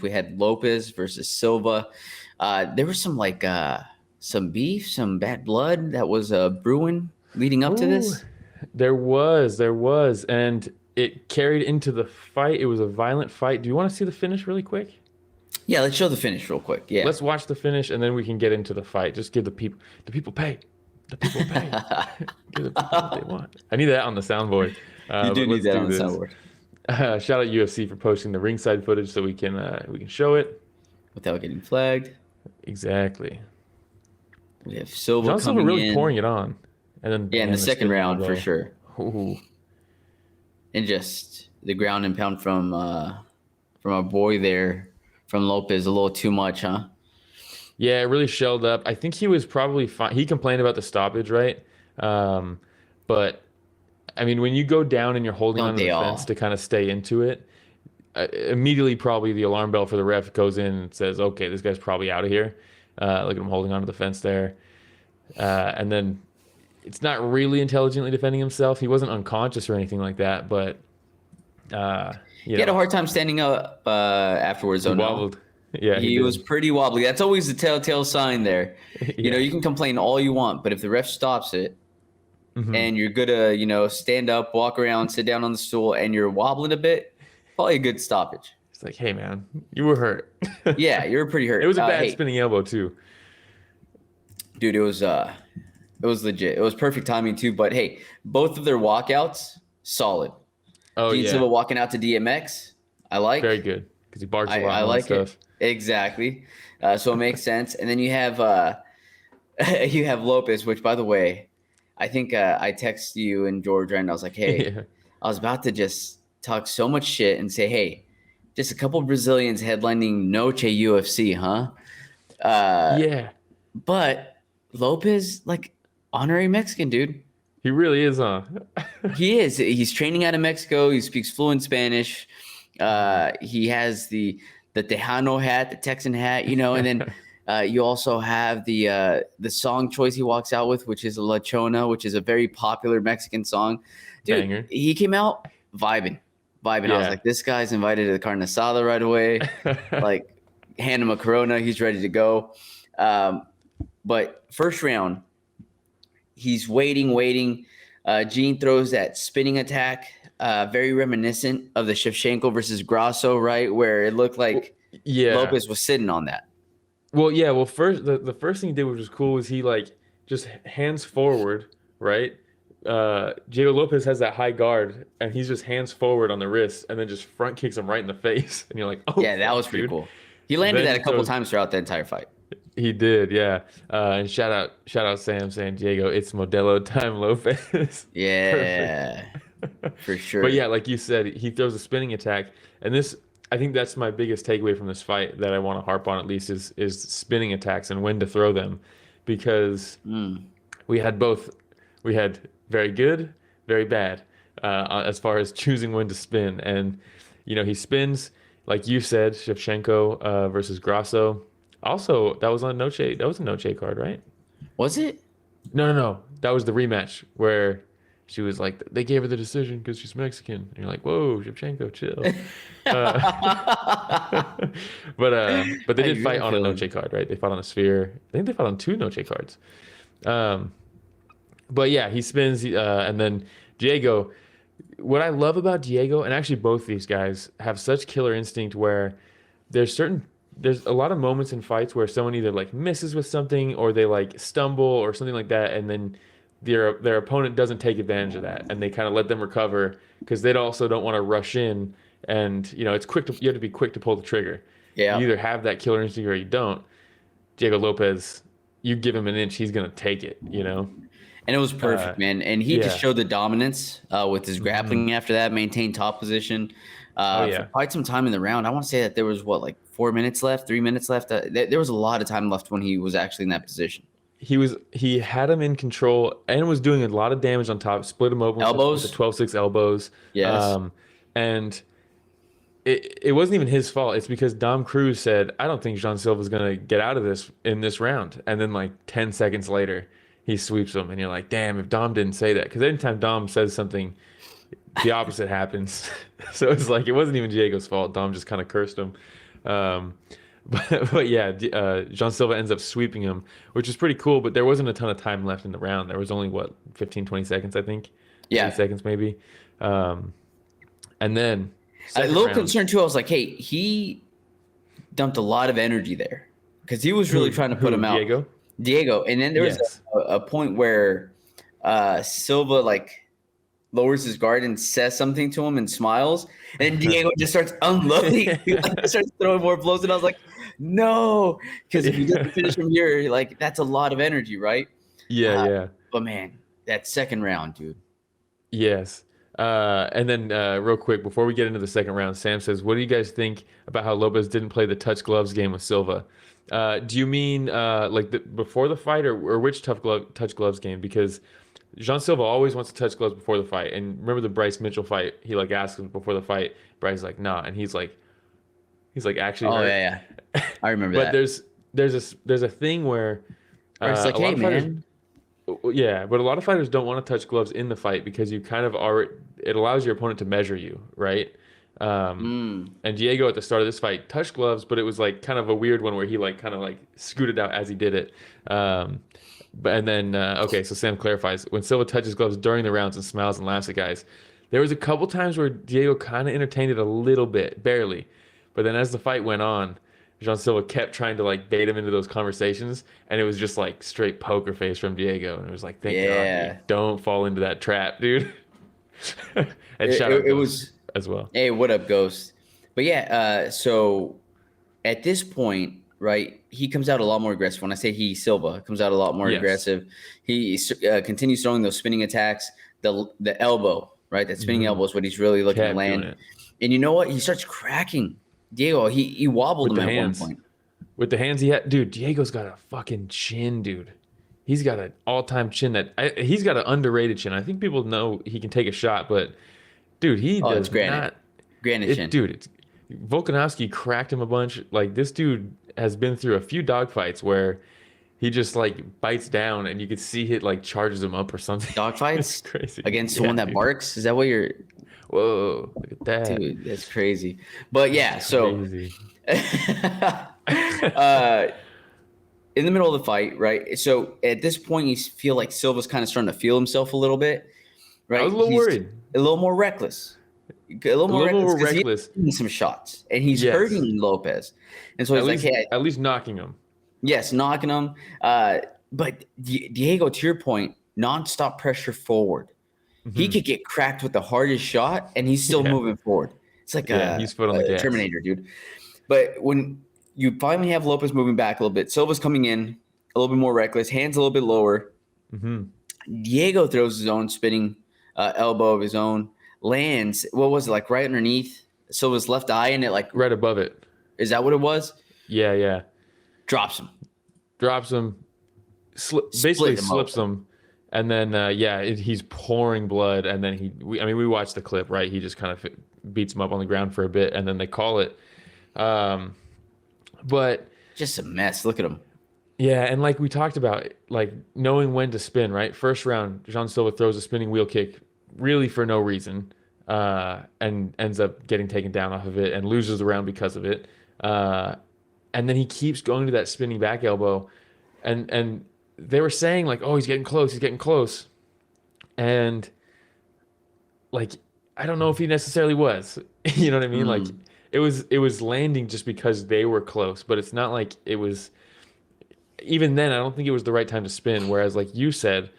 we had Lopes versus Silva. There was some beef, some bad blood that was brewing leading up to Ooh, this. there was, and it carried into the fight. It was a violent fight. Do you want to see the finish really quick? Yeah, let's show the finish real quick. Yeah. Let's watch the finish, and then we can get into the fight. Just give the people pay, the people pay. Give the people what they want. I need that on the soundboard. You do But need let's that do on the this. soundboard Shout out UFC for posting the ringside footage so we can show it. without getting flagged. Exactly. We have Silva John Silva coming really pouring in. it on, and then Yeah, in bam, the second spinning round for elbow. sure. Ooh. And just the ground and pound from our boy there from Lopez a little too much, huh? Yeah, it really shelled up. I think he was probably fine. He complained about the stoppage, right? But I mean, when you go down and you're holding Don't onto they the fence all? to kind of stay into it, immediately probably the alarm bell for the ref goes in and says, "Okay, this guy's probably out of here." Look at him holding onto the fence there, and then it's not really intelligently defending himself. He wasn't unconscious or anything like that, but uh, you He had a know, hard time standing up afterwards, he though, no? wobbled. Yeah, he He was did. pretty wobbly. That's always the telltale sign there. Yeah. You can complain all you want, but if the ref stops it Hmm. and you're good to, stand up, walk around, sit down on the stool, and you're wobbling a bit, probably a good stoppage. It's like, hey man, you were hurt. Yeah, you're pretty It hurt. was a bad Hey, spinning elbow too. dude, it was legit. It was perfect timing too. But hey, both of their walkouts, solid. Oh Gene yeah, Silva walking out to DMX, I very like. good because he barks a lot I and all that like it stuff. exactly. So it makes sense. And then you have you have Lopez, which by the way, I think I texted you and George and I was like, hey, Yeah, I was about to just talk so much shit and say, hey, just a couple Brazilians headlining Noche UFC, huh? Uh, yeah, but Lopez, like honorary Mexican dude. he really is, huh? He is. He's training out of Mexico. He speaks fluent Spanish. He has the Tejano hat, the Texan hat, and then you also have the song choice he walks out with, which is La Chona, which is a very popular Mexican song. Dude, Banger. he came out vibing. I was Yeah. like, this guy's invited to the carne asada right away. Like, hand him a Corona. He's ready to go. But first round, he's waiting. Gene throws that spinning attack, very reminiscent of the Shevchenko versus Grasso, right? Where it looked Well, like yeah. Lopez was sitting on that. Well, yeah. Well, first the first thing he did, which was cool, was he like just hands forward, right? Diego Lopez has that high guard, and he's just hands forward on the wrist, and then just front kicks him right in the face, and you're like, oh Yeah, that was fuck, pretty dude. cool. He landed Then that he a couple throws. times throughout the entire fight. He did, yeah. And shout out Sam saying Diego, it's Modelo time Lopez. Perfect. Yeah, for But sure. yeah, like you said, he throws a spinning attack, and this I think that's my biggest takeaway from this fight that I want to harp on at least is spinning attacks and when to throw them, because Mm. we had both. We had very good, very bad, as far as choosing when to spin, and he spins like you said, Shevchenko versus Grasso. Also, that was on Noche. That was a Noche card, right? Was it? No. That was the rematch where she was like, they gave her the decision because she's Mexican. And you're like, whoa, Shevchenko, chill. Uh, but they How did you fight really on a feeling? Noche card, right? They fought on a sphere. I think they fought on two Noche cards. Um, but yeah, he spins, and then Diego. What I love about Diego, and actually both these guys have such killer instinct where there's a lot of moments in fights where someone either like misses with something or they like stumble or something like that, and then their opponent doesn't take advantage of that, and they kind of let them recover because they also don't want to rush in, and it's you have to be quick to pull the trigger. You Yeah. either have that killer instinct or you don't. Diego Lopez, you give him an inch, he's gonna take it. And it was Uh, perfect, man. And he just yeah. showed the dominance with his Hmm. grappling after that, maintained top position Oh for yeah. quite some time in the round. I want to say that there was like 4 minutes left, 3 minutes left. There was a lot of time left when he was actually in that position. He had him in control and was doing a lot of damage on top. Split him open with the Elbows, 12-6 elbows. yes. Um, and it wasn't even his fault. It's because Dom Cruz said, "I don't think Jean Silva's gonna get out of this in this round." And then like 10 seconds later, he sweeps him, and you're like, "Damn! If Dom didn't say that, because anytime Dom says something, the opposite happens." So it's like it wasn't even Diego's fault. Dom just kind of cursed him. Um, but yeah, Jean Silva ends up sweeping him, which is pretty cool. But there wasn't a ton of time left in the round. There was only what 15, 20 seconds, I think, 30 Yeah. seconds maybe. Um, and then A second little round, concerned too. I was like, hey, he dumped a lot of energy there because he was really trying to put who him out, Diego? Diego. And then there was Yes. a point where Silva like lowers his guard and says something to him and smiles, and then Diego just starts unloading. He like, starts throwing more blows, and I was like, no, because if he doesn't finish from here, like that's a lot of energy, right? Yeah, Uh, yeah. but man, that second round, dude. Yes. And then real quick, before we get into the second round, Sam says, what do you guys think about how Lopez didn't play the touch gloves game with Silva? Do you mean like before the fight or which touch gloves game? Because Jean Silva always wants to touch gloves before the fight. And remember the Bryce Mitchell fight? He like asked him before the fight. Bryce's like, nah. And he's like actually Oh hurt. yeah, yeah. I remember But that. there's a thing where It's like, a lot hey of fighters. man, Yeah, but a lot of fighters don't want to touch gloves in the fight because you kind of are. It allows your opponent to measure you, right? Um, mm, and Diego at the start of this fight touched gloves, but it was like kind of a weird one where he like kind of like scooted out as he did it. But and then okay, so Sam clarifies when Silva touches gloves during the rounds and smiles and laughs at guys. There was a couple times where Diego kind of entertained it a little bit, barely, but then as the fight went on. Jean Silva kept trying to like bait him into those conversations, and it was just like straight poker face from Diego. And it was like, thank God, yeah. dude, don't fall into that trap, dude. And It, shout out it Ghost was. as well. Hey, what up, Ghost? But yeah, so at this point, right, he comes out a lot more aggressive. When I say he, Silva comes out a lot more Yes. aggressive. He continues throwing those spinning attacks. The elbow, right, that spinning Hmm. elbow is what he's really looking to Kept doing land. it And you know what? He starts cracking Diego. He wobbled with him the at one hands. point. With the hands he had, dude. Diego's got a fucking chin, dude. He's got an all-time chin he's got an underrated chin. I think people know he can take a shot, but dude, he Oh, it's does granite, not. granite chin. It's Volkanovski cracked him a bunch. Like this dude has been through a few dogfights where he just like bites down and you could see it like charges him up or something. It's Dogfights crazy. against the Yeah, one that dude. barks. Is that what you're? Whoa, look at that. Dude, that's crazy. But yeah, That's so crazy. uh, in the middle of the fight, right? So at this point, you feel like Silva's kind of starting to feel himself a little bit, I was right? a little He's worried. a little more reckless, A little more because he's reckless. taking some shots and he's Yes. hurting Lopez, and so At he's like, least "Hey, at least knocking him. yes, knocking him." But Diego, to your point, nonstop pressure forward. He Hmm. could get cracked with the hardest shot, and he's still Yeah. moving forward. It's like Yeah, he's foot on the a gas. Terminator, dude. But when you finally have Lopez moving back a little bit, Silva's coming in a little bit more reckless, hands a little bit lower. Hmm. Diego throws his own spinning elbow of his own, lands. What was it, like right underneath Silva's left eye, and it like, Right above it. is that what it was? Yeah, yeah. Drops him, Drops him, basically split him slips open. him, and then he's pouring blood, and then we watched the clip, right? He just kind of beats him up on the ground for a bit, and then they call it. Um, but Just a mess. Look at him. yeah, and like we talked about, like knowing when to spin, right? First round, Jean Silva throws a spinning wheel kick, really for no reason, and ends up getting taken down off of it and loses the round because of it. And then he keeps going to that spinning back elbow, and they were saying like, oh, he's getting close, and like I don't know if he necessarily was, you know what I mean? Like Mm. it was landing just because they were close, but it's not like it was. Even then, I don't think it was the right time to spin. Whereas, like you said,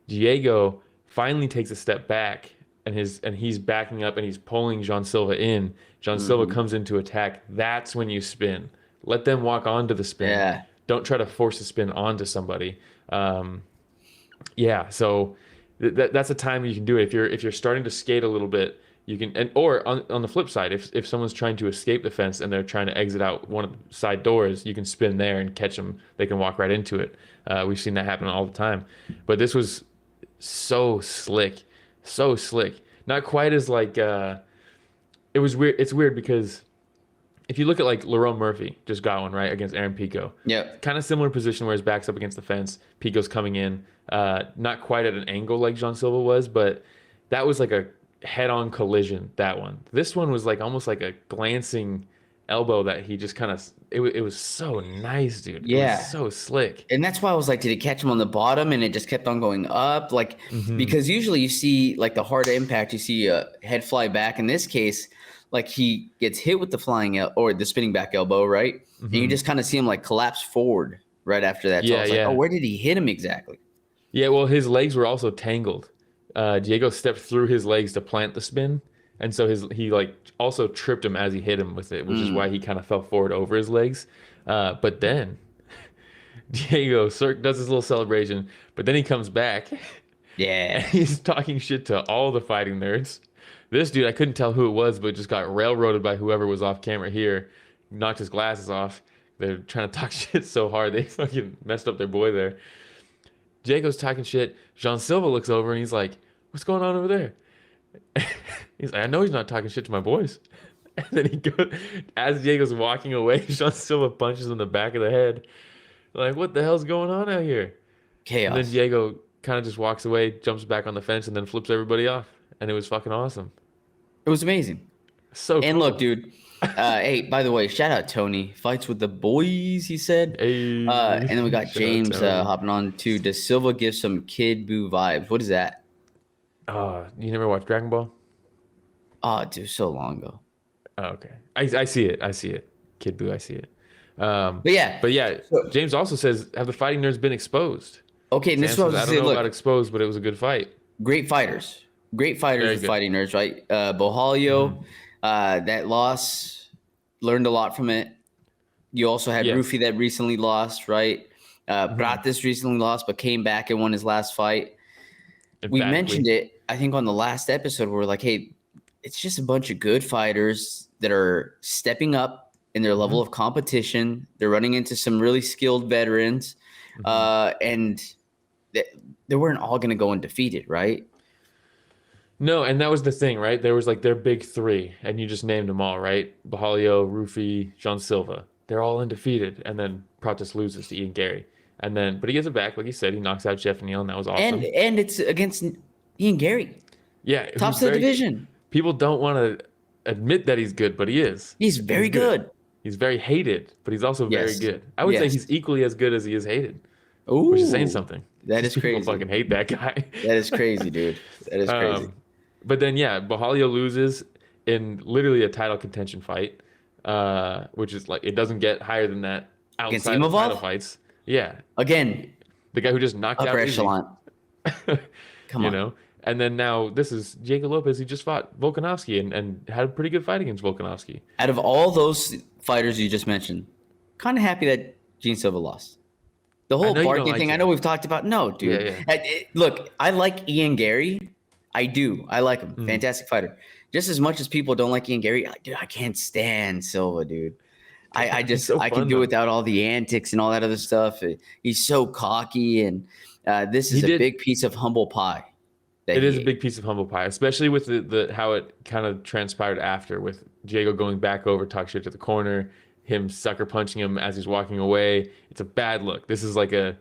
Diego finally takes a step back and he's backing up and he's pulling Jean Silva in. Jean Silva Mhm. comes into attack. That's when you spin. Let them walk onto the spin. Yeah. Don't try to force a spin onto somebody. Yeah, so that's a time you can do it. If you're starting to skate a little bit, you can or on the flip side, if someone's trying to escape the fence and they're trying to exit out one of the side doors, you can spin there and catch them. They can walk right into it. We've seen that happen all the time. But this was so slick, so slick. Not quite as like it was weird. It's weird because if you look at like Lerone Murphy, just got one right against Aaron Pico. Yep. Kind of similar position where his back's up against the fence. Pico's coming in, not quite at an angle like Jean Silva was, but that was like a head-on collision. That one. This one was like almost like a glancing elbow that he just kind of it was so nice, dude. It was Yeah. so slick. And that's why I was like, did it catch him on the bottom and it just kept on going up? Like, Hmm. because usually you see like the hard impact, you see a head fly back. In this case, like he gets hit with the or the spinning back elbow, right? And you Hmm. just kind of see him like collapse forward right after that. So I Yeah, was like, oh, yeah. where did he hit him exactly? Yeah, well, his legs were also tangled. Diego stepped through his legs to plant the spin, and so he like also tripped him as he hit him with it, which is why Mm, he kind of fell forward over his legs. But then Diego does his little celebration, but then he comes back and yeah. he's talking shit to all the fighting nerds. This dude, I couldn't tell who it was, but just got railroaded by whoever was off camera here, knocked his glasses off. They're trying to talk shit so hard they fucking messed up their boy there. Diego's talking shit. Jean Silva looks over and he's like, "What's going on over there?" He's like, "I know he's not talking shit to my boys." And then he goes, as Diego's walking away, Jean Silva punches him in the back of the head. Like, what the hell's going on out here? And then Chaos. Diego kind of just walks away, jumps back on the fence, and then flips everybody off. And it was fucking awesome. It was amazing. So And look, cool. dude. Hey, by the way, shout out Tony. Fights with the boys, he said. Hey, And then we got shout out James Tony. hopping on too. Does Silva give some Kid Buu vibes? What is that? You never watched Dragon Ball? Oh, dude, so long ago. Oh, okay. I see it. I see it. Kid Buu, I see it. But yeah. But yeah, So, James also says, have the fighting nerds been exposed? okay, and this Sam is what I says, was I gonna don't say. know about Look, exposed, but it was a good fight. great fighters. Great fighters Very with good. fighting nerds, right? Hmm. Bohalio, that loss, learned a lot from it. You also had Yes. Rufy that recently lost, right? Hmm. Pratis recently lost, but came back and won his last fight. We mentioned Emphatically. it, I think, on the last episode. Where we're like, hey, it's just a bunch of good fighters that are stepping up in their Hmm. level of competition. They're running into some really skilled veterans, Hmm. and they weren't all going to go undefeated, right? No, and that was the thing, right? There was like their big three, and you just named them all, right? Bajalio, Rufy, Jean Silva. They're all undefeated, and then Pratis loses to Ian Gary. And then, but he gets it back, like you said, he knocks out Jeff Neal, and that was awesome. And it's against Ian Gary, Yeah, who's tops of the very good. division. People don't want to admit that he's good, but he is. He's He's very good. good. He's very hated, but he's also very Yes, good. I would say yes. he's equally as good as he is hated, which is saying Ooh, something that because is people crazy. fucking hate that guy. That is crazy, dude. That is crazy. Um, but then yeah, Bajalio loses in literally a title contention fight, which is like it doesn't get higher than that Against outside of title Imavov fights. Yeah, again, the guy who just knocked upper out Izzy, echelon. Come you on. know. And then now this is Diego Lopez. He just fought Volkanovski and had a pretty good fight against Volkanovski. Out of all those fighters you just mentioned, kind of happy that Gene Silva lost. The I whole know you don't barking like thing, I know him. we've talked about. No, Yeah, dude. yeah. Look, I like Ian Gary. I do. I like him. Mhm. Fantastic fighter. Just as much as people don't like Ian Gary, dude, I can't stand Silva, dude. I He's just so I can fun do though. without all the antics and all that other stuff. He's so cocky, and this He is a did. big piece of humble pie that It he is a ate. big piece of humble pie, especially with the how it kind of transpired after, with Diego going back over, talk shit to the corner, him sucker punching him as he's walking away. It's a bad look. This is like a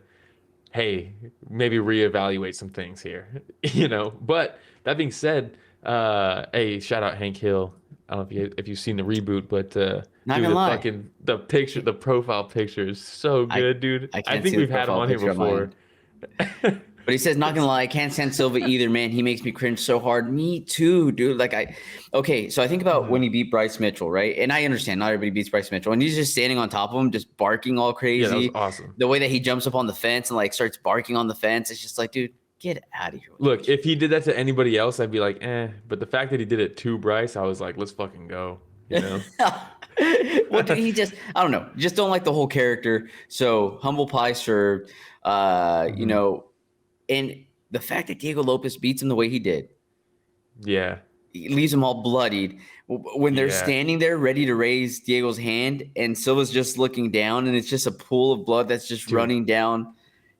hey, maybe reevaluate some things here, you know. But that being said, hey, shout out Hank Hill. I don't know if you've seen the reboot, but Not dude, gonna lie, the picture, the profile picture is so I good, dude. I I can't think see the we've had him profile on here picture on my before. end. But he says, not gonna lie, I can't stand Silva either, man. He makes me cringe so hard. Me too, dude. Okay, so I think about when Mhm. he beat Bryce Mitchell, right? And I understand not everybody beats Bryce Mitchell, and he's just standing on top of him, just barking all Yeah, that was crazy. awesome. The way that he jumps up on the fence and like starts barking on the fence, it's just like, dude, get out of here with that Look, shit. if he did that to anybody else, I'd be like, eh. But the fact that he did it to Bryce, I was like, let's fucking go. You know? Well, dude, I don't know, just don't like the whole character. So humble pie served, you Mhm. know, and the fact that Diego Lopez beats him the way he did, Yeah. he leaves them all bloodied. When they're Yeah. standing there ready to raise Diego's hand, and Silva's just looking down, and it's just a pool of blood that's just Dude, running down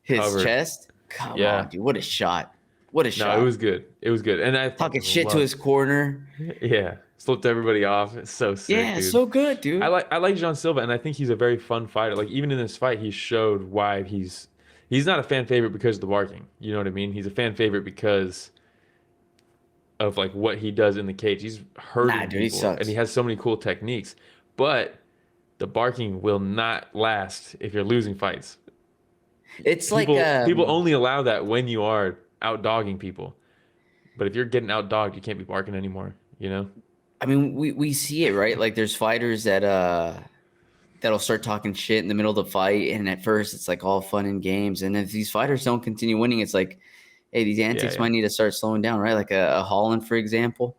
his covered. chest. Come on, Yeah. dude. What a shot. What a No, it shot. was good. It was good. And I Talking fucking shit to love. his corner. Yeah. Slipped everybody off. It's so sick, Yeah, dude. so good, dude. I like John Silva, and I think he's a very fun fighter. Like even in this fight, he showed why he's not a fan favorite because of the barking. You know what I mean? He's a fan favorite because of like what he does in the cage. He's Nah, hurting dude, he people, and he sucks. has so many cool techniques. but the barking will not last if you're losing fights. It's People only allow that when you are out dogging people. But if you're getting out dogged, you can't be barking anymore, you know? I mean, we see it, right? Like there's fighters that that'll start talking shit in the middle of the fight, and at first it's like all fun and games, and if these fighters don't continue winning, it's like, hey, these antics might need to start slowing down, right? Like a Holland, for example.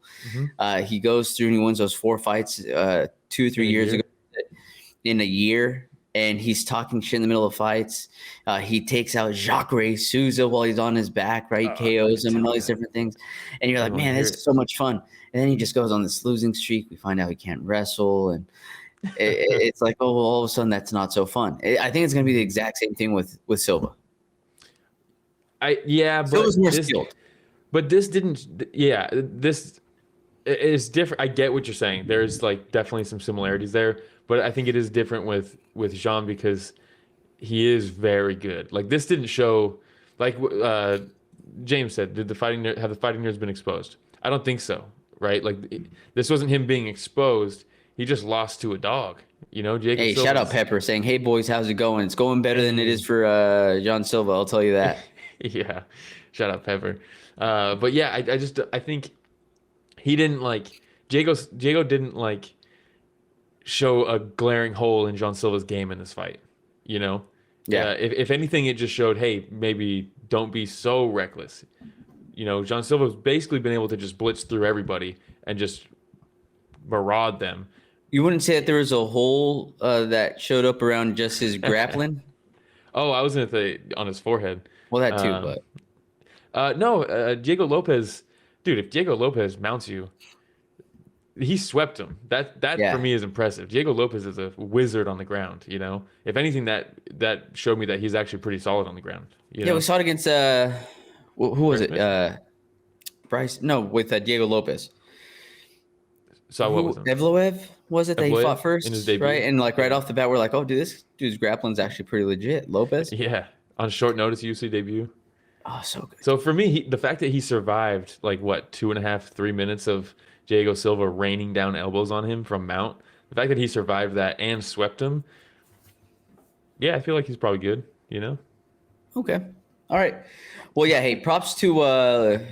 He goes through and he wins those 4 fights 2 or 3 years ago in a year, and he's talking shit in the middle of fights. He takes out Jacare Souza while he's on his back, right? KOs him and all these different things. And you're like, man, this is so much fun. And then he just goes on this losing streak. We find out he can't wrestle, and it's like, oh, well, all of a sudden that's not so fun. I think it's going to be the exact same thing with Silva. Silva's more skilled. But this didn't. Yeah, this is different. I get what you're saying. There's like definitely some similarities there, but I think it is different with Jean because he is very good. Like this didn't show. Like James said, have the fighting nerds been exposed? I don't think so. Right? Like this wasn't him being exposed. He just lost to a dog. You know, Jacob. Hey, shout out Pepper saying, "Hey boys, how's it going? It's going better than it is for John Silva. I'll tell you that." Yeah, shout out Pepper. But yeah, I think he didn't like Jago didn't like show a glaring hole in John Silva's game in this fight. You know, if anything, it just showed, hey, maybe don't be so reckless. You know, John Silva's basically been able to just blitz through everybody and just maraud them. You wouldn't say that there was a hole that showed up around just his grappling? Oh, I was going to say on his forehead. Well, that too, but no, Diego Lopez, dude. If Diego Lopez mounts you, he swept him. That for me is impressive. Diego Lopez is a wizard on the ground. You know, if anything, that showed me that he's actually pretty solid on the ground. You know? We saw it against who was it? Bryce? No, with Diego Lopez. So what was it? Evloev was it that he fought first in his debut, right? And like right off the bat, we're like, oh, dude, this dude's grappling's actually pretty legit. Lopez. Yeah, on short notice, UFC debut. Oh, so good. So for me, the fact that he survived like 2.5, 3 minutes of Diego Silva raining down elbows on him from mount, the fact that he survived that and swept him, yeah, I feel like he's probably good. You know. Okay. All right. Well, yeah. Hey, props to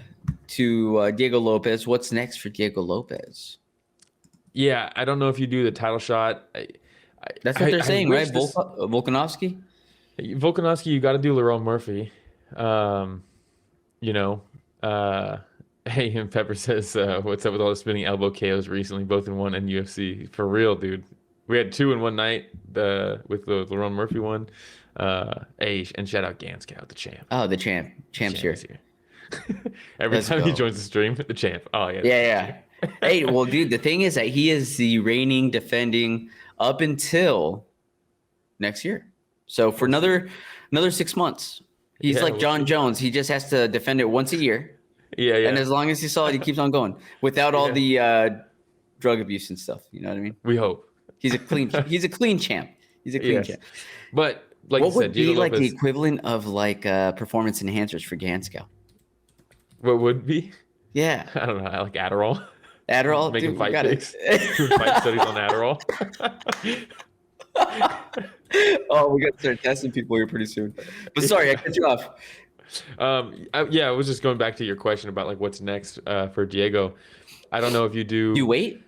Diego Lopez. What's next for Diego Lopez? Yeah, I don't know if you do the title shot. That's what they're saying, right? Volkanovski? Volkanovski, you got to do Lerone Murphy. You know, hey, and Pepper says, what's up with all the spinning elbow KOs recently, both in one and UFC? For real, dude. We had 2 in one night with the Lerone Murphy one. Hey, and shout out Ganskow, the champ. Oh, the champ. Champ's here. Every time he joins the stream, the champ. Oh, yeah. Yeah. Hey, well, dude, the thing is that he is the reigning, defending up until next year. So for another 6 months, he's like John Jones. He just has to defend it once a year. Yeah. And as long as he's solid, he keeps on going without all the drug abuse and stuff. You know what I mean? We hope. He's a clean champ. He's a clean champ. But like what you said, would be like the equivalent of like performance enhancers for Ganskow? What would be? Yeah. I don't know. I like Adderall. Adderall? Making Dude, fight picks. Doing fight studies on Adderall. Oh, we got to start testing people here pretty soon. But sorry, I cut you off. I was just going back to your question about like what's next for Diego. I don't know if you do. You wait?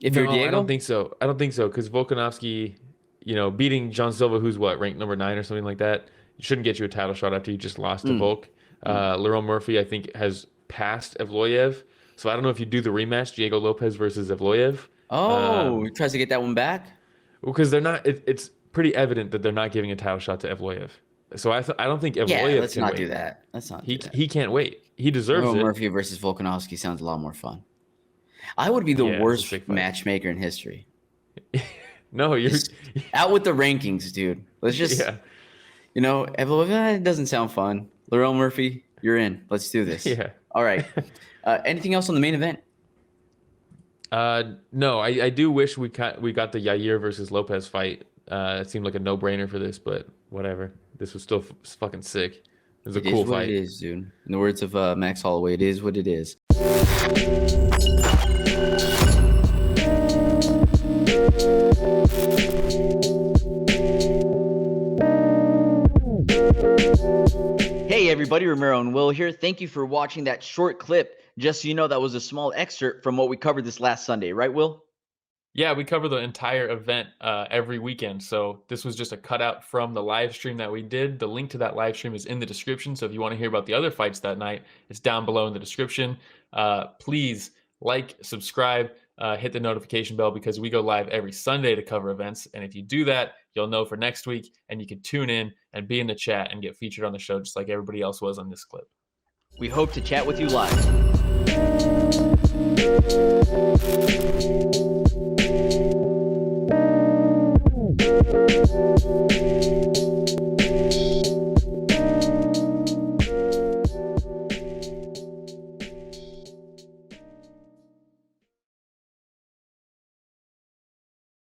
If you're Diego? I don't think so. Because Volkanovski, you know, beating John Silva, who's ranked number 9 or something like that, shouldn't get you a title shot after you just lost to Volk. Lerone Murphy, I think, has passed Evloev. So I don't know if you do the rematch, Diego Lopez versus Evloev. Oh, he tries to get that one back? Because they're not. It's pretty evident that they're not giving a title shot to Evloev. So I don't think Evloev can wait. Let's not do that. He can't wait. He deserves it. Murphy versus Volkanovski sounds a lot more fun. I would be the worst matchmaker in history. No, you're out with the rankings, dude. Let's just, you know, Evloev, it doesn't sound fun. Lerone Murphy, you're in. Let's do this. Yeah. All right. Anything else on the main event? No, I do wish we got the Yair versus Lopez fight. It seemed like a no-brainer for this, but whatever. This was still fucking sick. It was a cool fight. It is, dude. In the words of Max Holloway, it is what it is. Hey everybody, Romero and Will here. Thank you for watching that short clip. Just so you know, that was a small excerpt from what we covered this last Sunday, right, Will? Yeah, we cover the entire event every weekend. So this was just a cutout from the live stream that we did. The link to that live stream is in the description. So if you want to hear about the other fights that night, it's down below in the description. Please like, subscribe, hit the notification bell because we go live every Sunday to cover events. And if you do that, you'll know for next week and you can tune in and be in the chat and get featured on the show just like everybody else was on this clip. We hope to chat with you live.